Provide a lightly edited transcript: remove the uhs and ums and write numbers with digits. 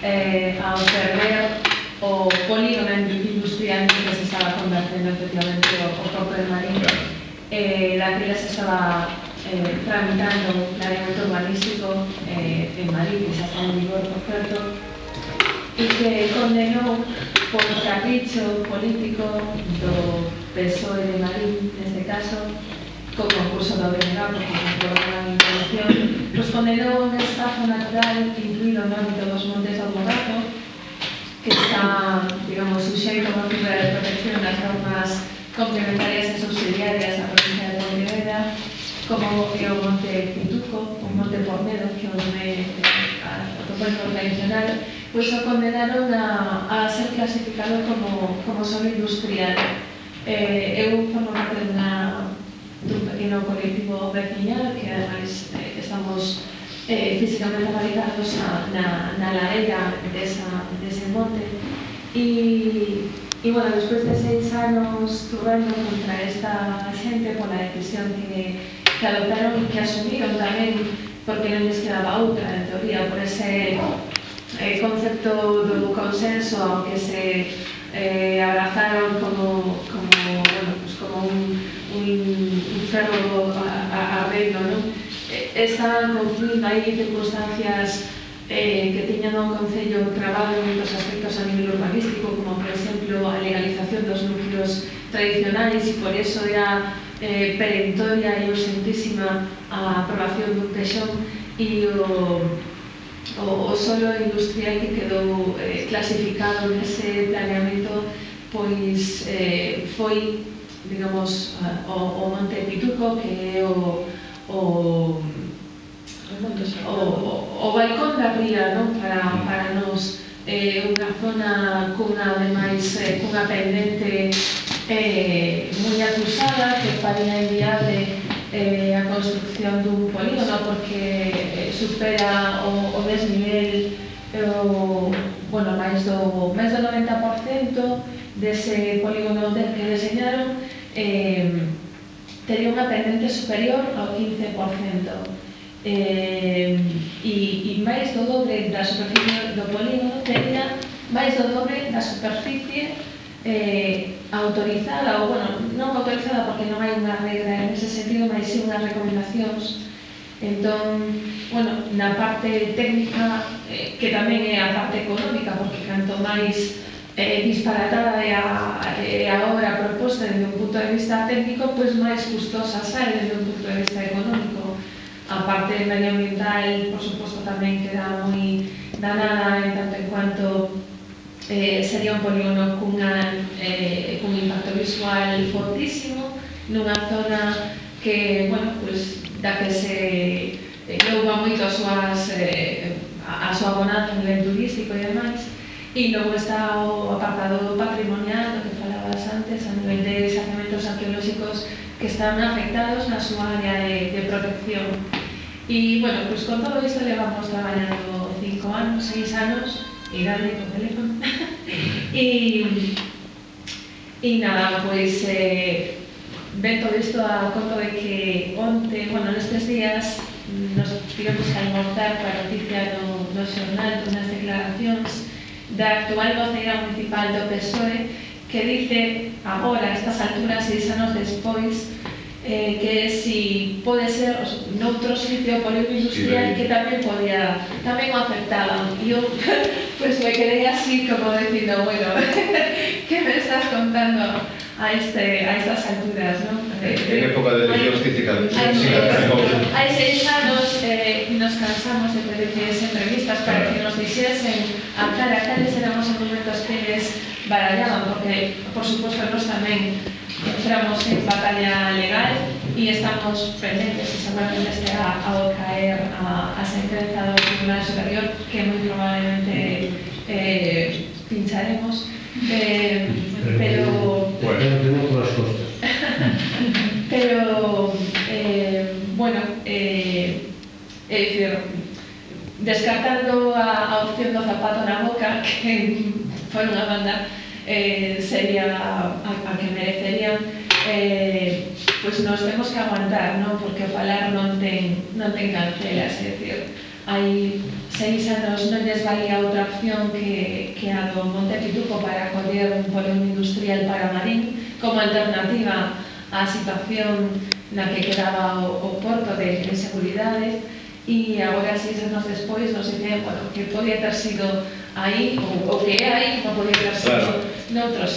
ao perder o polígono industrial que se estaba convertendo efectivamente o Porto de Marín. Daquela se estaba tramitando un planeamento urbanístico en Madrid, que xa está en vigor, por certo, e que condenou por capricho político do PSOE de Madrid, neste caso, co concurso do BNG, porque non por unha intervención, pues condenou un espazo natural incluído no ámbito dos Montes do Morrazo, que está, digamos, suxeito a unha figura de protección das normas complementarias e subsidiarias da provincia de Pontevedra, como é o Monte Pituco, o Monte Pornedo, que é o nome topónimo tradicional, pois o condenaron a ser clasificado como solo industrial. Eu formo parte dun pequeno colectivo veciñal que ademais estamos físicamente radicados na ladeira dese monte e bueno, despois de 6 anos turrando contra esta xente pola decisión que adoptaron e que asumiron tamén porque non lles quedaba outra, en teoría, por ese concepto do consenso ao que se abrazaron como un ferro arredo, non? Estaban confluindo aí circunstancias que tiñan un concello cravado en moitos aspectos a nivel urbanístico, como por exemplo a legalización dos núcleos tradicionais, e por eso era perentoria e urgentísima a aprobación dun pexón, e o solo industrial que quedou clasificado nese planeamento pois foi, digamos, o Monte Pituco, que é o balcón da ría, non? Para nos unha zona cunha pendente moi acusada que faría inviable a construcción dun polígono porque supera o desnivel máis do 90% dese polígono que deseñaron tería unha pendente superior ao 15%. E máis do dobre da superficie do polígono tería máis do dobre da superficie autorizada, ou, non autorizada porque non hai unha regra en ese sentido, mas sí unhas recomendacións. Entón, na parte técnica, que tamén é a parte económica, porque canto máis disparatada é a obra proposta desde un punto de vista técnico, pois máis custosa sai desde un punto de vista económico. A parte medioambiental, por suposto, tamén queda moi danada en tanto en cuanto sería un polígono cun impacto visual fortísimo nunha zona que, da que se louva moito a súa bonanza a nivel turístico e demais. E logo está o apartado patrimonial, do que falabas antes, a nivel de xacementos arqueolóxicos que están afectados na súa área de protección. E, con todo isto levamos traballando 5 anos, 6 anos, e dale co teléfono. E nada, ven todo isto a conto de que onte, nestes días, nos tivemos que almorzar coa noticia no xornal dunhas declaracións da actual voceira municipal do PSOE que dice agora, a estas alturas, 6 anos despois, que si pode ser noutro sitio polígono industrial que tamén o afectaban. E eu me quedei así como dicindo, que me estás contando a estas alturas, non? En época de logística. Hai 6 anos nos cansamos de pedirles entrevistas para que nos dixesen a cara cales eran os argumentos que eles barallaban, porque, por suposto, nós tamén entramos en batalla legal e estamos pendentes e seguramente estará ao caer a sentenza do Tribunal Superior que moi probablemente pincharemos, pero é dicir, descartando a opción do zapato na boca, que foi unha banda sería a que merecerían, pois nos temos que aguantar, non? Porque o falar non ten cancelas, é dicir, hai 6 anos non lles valía outra opción que a do Monte Pituco para acoller un polígono industrial para Marín como alternativa á situación na que quedaba o porto de inseguridade, e agora 6 anos despois nos dicen, bueno, que podía ter sido aí ou que é aí, como podía ter sido noutros